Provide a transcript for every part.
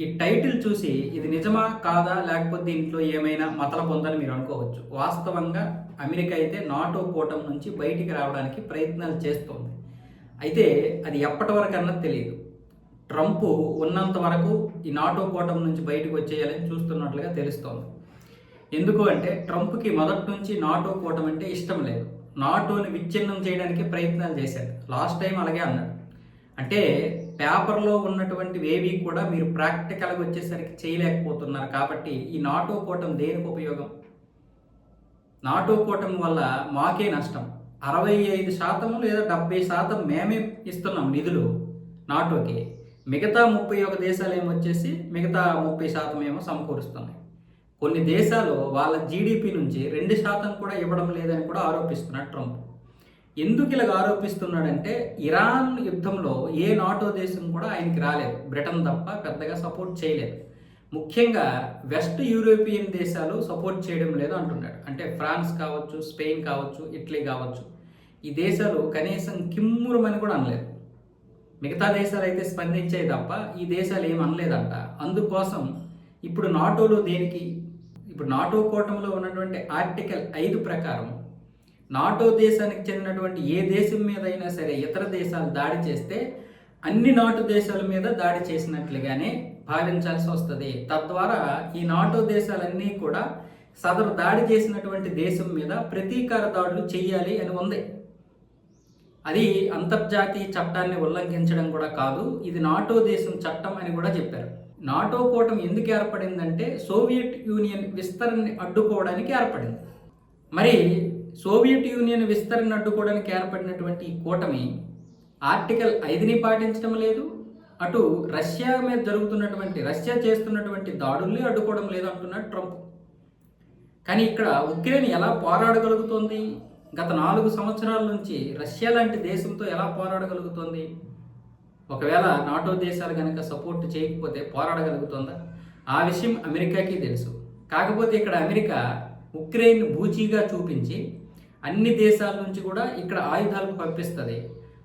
ఈ టైటిల్ చూసి ఇది నిజమా కాదా లేకపోతే దీంట్లో ఏమైనా మతలబు ఉందని మీరు అనుకోవచ్చు. వాస్తవంగా అమెరికా అయితే నాటో కూటమి నుంచి బయటికి రావడానికి ప్రయత్నాలు చేస్తోంది. అయితే అది ఎప్పటి వరకు అన్నది తెలియదు. ట్రంప్ ఉన్నంత వరకు ఈ నాటో కూటమి నుంచి బయటకు వచ్చేయాలని చూస్తున్నట్లుగా తెలుస్తోంది. ఎందుకు అంటే ట్రంప్కి మొదటి నుంచి నాటో కూటమి అంటే ఇష్టం లేదు. నాటోని విచ్ఛిన్నం చేయడానికి ప్రయత్నాలు చేశాడు. లాస్ట్ టైం అలాగే అన్నాడు. అంటే పేపర్లో ఉన్నటువంటివి ఏవి కూడా మీరు ప్రాక్టికల్గా వచ్చేసరికి చేయలేకపోతున్నారు. కాబట్టి ఈ నాటో కూటమి దేనికి ఉపయోగం? నాటో కూటమి వల్ల మాకే నష్టం. 65% లేదా 70% మేమే ఇస్తున్నాం నిధులు నాటోకి. మిగతా 31 దేశాలు ఏమొచ్చేసి మిగతా 30% ఏమో సమకూరుస్తున్నాయి. కొన్ని దేశాలు వాళ్ళ జీడిపి నుంచి 2% కూడా ఇవ్వడం లేదని కూడా ఆరోపిస్తున్నాడు ట్రంప్. ఎందుకు ఇలాగ ఆరోపిస్తున్నాడంటే ఇరాన్ యుద్ధంలో ఏ నాటో దేశం కూడా ఆయనకి రాలేదు. బ్రిటన్ తప్ప పెద్దగా సపోర్ట్ చేయలేదు. ముఖ్యంగా వెస్ట్ యూరోపియన్ దేశాలు సపోర్ట్ చేయడం లేదు అంటున్నాడు. అంటే ఫ్రాన్స్ కావచ్చు, స్పెయిన్ కావచ్చు, ఇటలీ కావచ్చు, ఈ దేశాలు కనీసం కిమ్మురమని కూడా అనలేదు. మిగతా దేశాలు అయితే స్పందించాయి తప్ప ఈ దేశాలు ఏం అనలేదంట. అందుకోసం ఇప్పుడు నాటోలో దేనికి, ఇప్పుడు నాటో కూటమిలో ఉన్నటువంటి ఆర్టికల్ 5 ప్రకారం నాటో దేశానికి చెందినటువంటి ఏ దేశం మీద అయినా సరే ఇతర దేశాలు దాడి చేస్తే అన్ని నాటో దేశాల మీద దాడి చేసినట్లుగానే భావించాల్సి వస్తుంది. తద్వారా ఈ నాటో దేశాలన్నీ కూడా సదరు దాడి చేసినటువంటి దేశం మీద ప్రతీకార దాడులు చేయాలి అని ఉంది. అది అంతర్జాతీయ చట్టాన్ని ఉల్లంఘించడం కూడా కాదు, ఇది నాటో దేశం చట్టం అని కూడా చెప్పారు. నాటో కూటమి ఎందుకు ఏర్పడిందంటే సోవియట్ యూనియన్ విస్తరణని అడ్డుకోవడానికి ఏర్పడింది. మరి సోవియట్ యూనియన్ విస్తరణ అడ్డుకోవడానికి ఏర్పడినటువంటి ఈ కూటమి ఆర్టికల్ 5ని పాటించడం లేదు, అటు రష్యా మీద రష్యా చేస్తున్నటువంటి దాడుల్ని అడ్డుకోవడం లేదు అంటున్నాడు ట్రంప్. కానీ ఇక్కడ ఉక్రెయిన్ ఎలా పోరాడగలుగుతోంది? గత 4 సంవత్సరాల నుంచి రష్యా లాంటి దేశంతో ఎలా పోరాడగలుగుతోంది? ఒకవేళ నాటో దేశాలు కనుక సపోర్ట్ చేయకపోతే పోరాడగలుగుతుందా? ఆ విషయం అమెరికాకి తెలుసు. కాకపోతే ఇక్కడ అమెరికా ఉక్రెయిన్ బూచీగా చూపించి అన్ని దేశాల నుంచి కూడా ఇక్కడ ఆయుధాలు పంపిస్తుంది.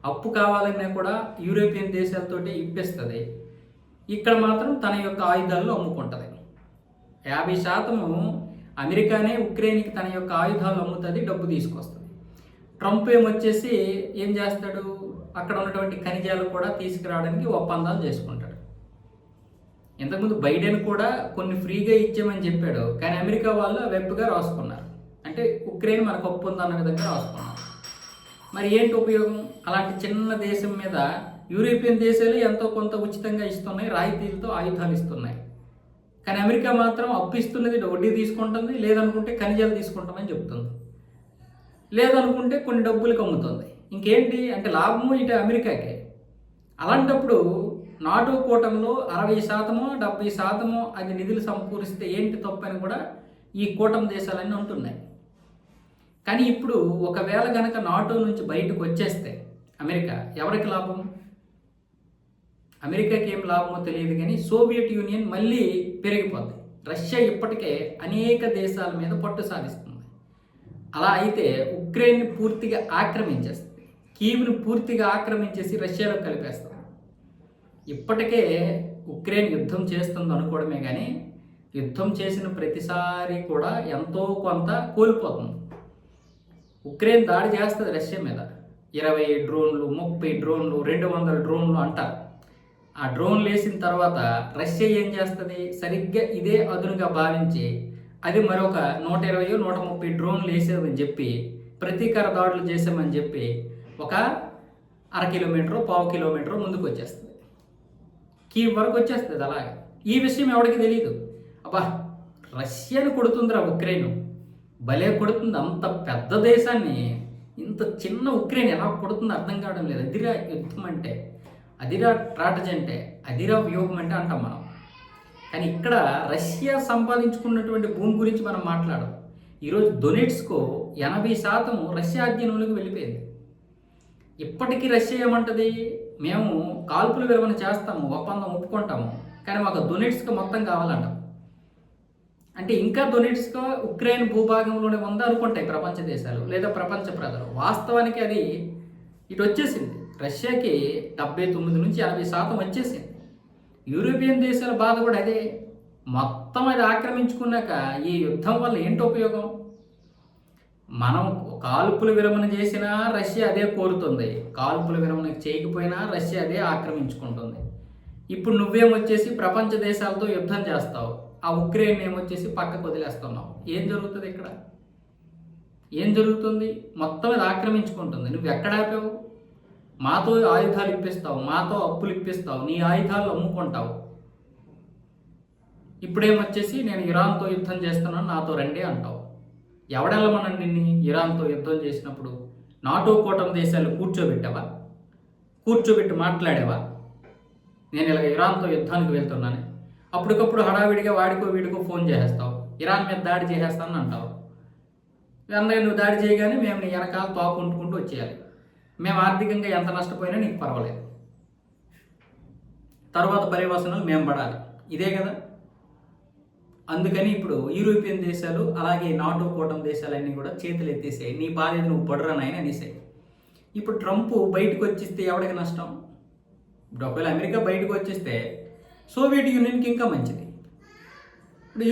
అప్పు కావాలన్నా కూడా యూరోపియన్ దేశాలతోటి ఇప్పిస్తుంది. ఇక్కడ మాత్రం తన యొక్క ఆయుధాలను అమ్ముకుంటుంది. 50% అమెరికానే ఉక్రెయిన్కి తన యొక్క ఆయుధాలు అమ్ముతుంది, డబ్బు తీసుకొస్తుంది. ట్రంప్ ఏమొచ్చేసి ఏం చేస్తాడు? అక్కడ ఉన్నటువంటి ఖనిజాలు కూడా తీసుకురావడానికి ఒప్పందాలు చేసుకుంటాడు. ఇంతకుముందు బైడెన్ కూడా కొన్ని ఫ్రీగా ఇచ్చామని చెప్పాడు, కానీ అమెరికా వాళ్ళు వెబ్గా రాసుకున్నారు. అంటే ఉక్రెయిన్ మనకు ఒప్పందం అన్న విధంగా రాసుకున్నారు. మరి ఏంటి ఉపయోగం? అలాంటి చిన్న దేశం మీద యూరోపియన్ దేశాలు ఎంతో కొంత ఉచితంగా ఇస్తున్నాయి, రాయితీలతో ఆయుధాలు ఇస్తున్నాయి. కానీ అమెరికా మాత్రం అప్పు ఇస్తున్నది, వడ్డీ తీసుకుంటుంది, లేదనుకుంటే ఖనిజాలు తీసుకుంటామని చెప్తుంది, లేదనుకుంటే కొన్ని డబ్బులకు అమ్ముతుంది. ఇంకేంటి అంటే లాభము ఇటు అమెరికాకే. అలాంటప్పుడు నాటో కూటమిలో 60% 70% అది నిధులు సమకూరిస్తే ఏంటి తప్పని కూడా ఈ కూటమి దేశాలన్నీ అంటున్నాయి. కానీ ఇప్పుడు ఒకవేళ కనుక నాటో నుంచి బయటకు వచ్చేస్తే అమెరికా ఎవరికి లాభం? అమెరికాకి ఏం లాభమో తెలియదు, కానీ సోవియట్ యూనియన్ మళ్ళీ పెరిగిపోద్ది. రష్యా ఇప్పటికే అనేక దేశాల మీద పట్టు సాధిస్తుంది. అలా అయితే ఉక్రెయిన్ని పూర్తిగా ఆక్రమించేస్తుంది, కీవ్ను పూర్తిగా ఆక్రమించేసి రష్యాలో కలిపేస్తుంది. ఇప్పటికే ఉక్రెయిన్ యుద్ధం చేస్తుంది అనుకోవడమే కానీ యుద్ధం చేసిన ప్రతిసారి కూడా ఎంతో కొంత కోల్పోతుంది. ఉక్రెయిన్ దాడి చేస్తుంది రష్యా మీద, 20 డ్రోన్లు, 30 డ్రోన్లు, 200 డ్రోన్లు అంటారు. ఆ డ్రోన్లు వేసిన తర్వాత రష్యా ఏం చేస్తుంది? సరిగ్గా ఇదే అదునుగా భావించి అది మరొక 120 130 డ్రోన్లు వేసేమని చెప్పి ప్రతీకార దాడులు చేసామని చెప్పి ఒక 1/2 కిలోమీటరు 1/4 కిలోమీటరు ముందుకు వచ్చేస్తుంది, కీవ్ వరకు వచ్చేస్తుంది. అలాగే ఈ విషయం ఎవరికి తెలియదు. అబ్బా, రష్యాని కొడుతుందిరా ఉక్రెయిన్, భలే కొడుతుంది, అంత పెద్ద దేశాన్ని ఇంత చిన్న ఉక్రెయిన్ ఎలా కొడుతుందో అర్థం కావడం లేదు. అదిరా యుద్ధం అంటే, అదిరా స్ట్రాటజీ అంటే, అదిరా వ్యూహం అంటే అంటాం మనం. కానీ ఇక్కడ రష్యా సంపాదించుకున్నటువంటి భూమి గురించి మనం మాట్లాడడం. ఈరోజు డొనెట్స్కో 80% రష్యా అధీనంలోకి వెళ్ళిపోయింది. ఇప్పటికీ రష్యా ఏమంటుంది? మేము కాల్పుల విరమణ చేస్తాము, ఒప్పందం ఒప్పుకుంటాము, కానీ మాకు డొనెట్స్కో మొత్తం కావాలంటాం. అంటే ఇంకా డొనెట్స్కో ఉక్రెయిన్ భూభాగంలోనే ఉందా అనుకుంటాయి ప్రపంచ దేశాలు లేదా ప్రపంచ ప్రజలు. వాస్తవానికి అది ఇటు వచ్చేసింది. రష్యాకి 79 నుంచి 80% వచ్చేసింది. యూరోపియన్ దేశాల బాధ కూడా అదే. మొత్తం అది ఆక్రమించుకున్నాక ఈ యుద్ధం వల్ల ఏంటి ఉపయోగం? మనం కాల్పుల విరమణ చేసినా రష్యా అదే కోరుతుంది, కాల్పుల విరమణ చేయకపోయినా రష్యా అదే ఆక్రమించుకుంటుంది. ఇప్పుడు నువ్వేమొచ్చేసి ప్రపంచ దేశాలతో యుద్ధం చేస్తావు, ఆ ఉక్రెయిన్ ఏమొచ్చేసి పక్కకు వదిలేస్తున్నావు. ఏం జరుగుతుంది ఇక్కడ? ఏం జరుగుతుంది? మొత్తం అది ఆక్రమించుకుంటుంది. నువ్వు ఎక్కడ ఆపావు? మాతో ఆయుధాలు ఇప్పిస్తావు, మాతో అప్పులు ఇప్పిస్తావు, నీ ఆయుధాలు అమ్ముకుంటావు. ఇప్పుడేమొచ్చేసి నేను ఇరాన్తో యుద్ధం చేస్తున్నాను, నాతో రండి అంటావు. ఎవడెళ్ళమనండి నిన్ను ఇరాన్తో యుద్ధం చేసినప్పుడు? నాటో కూటమి దేశాలు కూర్చోబెట్టావా? కూర్చోబెట్టి మాట్లాడావా? నేను ఇలా ఇరాన్తో యుద్ధానికి వెళ్తున్నాను. అప్పటికప్పుడు హడావిడిగా వాడికో వీడికో ఫోన్ చేసేస్తావు, ఇరాన్ మీద దాడి చేసేస్తానని అంటావు. అన్నయ్య నువ్వు దాడి చేయగానే మేము నీ వెనకాల తోపుకుంటుకుంటూ వచ్చేయాలి. మేము ఆర్థికంగా ఎంత నష్టపోయినా నీకు పర్వాలేదు, తర్వాత పర్యవసనాలు మేము పడాలి. ఇదే కదా. అందుకని ఇప్పుడు యూరోపియన్ దేశాలు అలాగే నాటో కూటమి దేశాలన్నీ కూడా చేతులు ఎత్తేసాయి. నీ బాధ్యత నువ్వు పడరానాయని అనేసాయి. ఇప్పుడు ట్రంప్ బయటకు వచ్చేస్తే ఎవరికి నష్టం? ఇప్పుడు ఒకవేళ అమెరికా బయటకు వచ్చేస్తే సోవియట్ యూనియన్కి ఇంకా మంచిది. ఇప్పుడు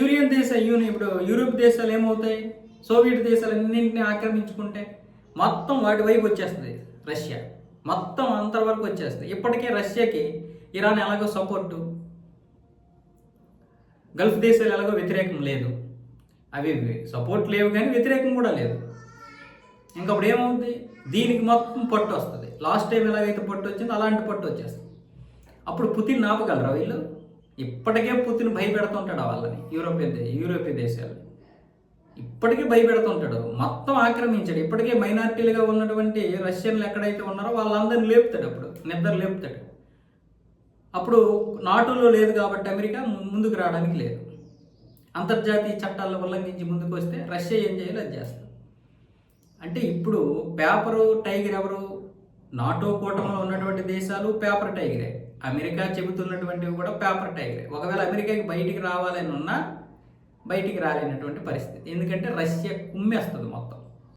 ఇప్పుడు యూరోప్ దేశాలు ఏమవుతాయి? సోవియట్ దేశాలన్నింటినీ ఆక్రమించుకుంటే మొత్తం వాటి వైపు వచ్చేస్తుంది రష్యా, మొత్తం అంతవరకు వచ్చేస్తుంది. ఇప్పటికే రష్యాకి ఇరాన్ ఎలాగో సపోర్టు, గల్ఫ్ దేశాలు ఎలాగో వ్యతిరేకం లేదు. అవి సపోర్ట్ లేవు కానీ వ్యతిరేకం కూడా లేదు. ఇంకప్పుడు ఏమవుతుంది? దీనికి మొత్తం పట్టు వస్తుంది. లాస్ట్ టైం ఎలాగైతే పట్టు వచ్చిందో అలాంటి పట్టు వచ్చేస్తుంది. అప్పుడు పుతిన్ ఆపగలరా వీళ్ళు? ఇప్పటికే పుతిన్ భయపెడుతుంటాడు వాళ్ళని, యూరోపియన్ దేశాలు ఇప్పటికే భయపెడుతుంటాడు. మొత్తం ఆక్రమించాడు. ఇప్పటికే మైనారిటీలుగా ఉన్నటువంటి రష్యన్లు ఎక్కడైతే ఉన్నారో వాళ్ళందరినీ లేపుతాడు, అప్పుడు నిద్ర లేపుతాడు. అప్పుడు నాటోలో లేదు కాబట్టి అమెరికా ముందుకు రావడానికి లేదు. అంతర్జాతీయ చట్టాలను ఉల్లంఘించి ముందుకు వస్తే రష్యా ఏం చేయాలో అది చేస్తుంది. అంటే ఇప్పుడు పేపరు టైగర్ ఎవరు? నాటో కూటమిలో ఉన్నటువంటి దేశాలు పేపర్ టైగరే. అమెరికా చెబుతున్నటువంటివి కూడా పేపర్ టైగరే. ఒకవేళ అమెరికాకి బయటికి రావాలని ఉన్నా బయటికి రాలేనటువంటి పరిస్థితి. ఎందుకంటే రష్యా కుమ్మేస్తుంది మొత్తం.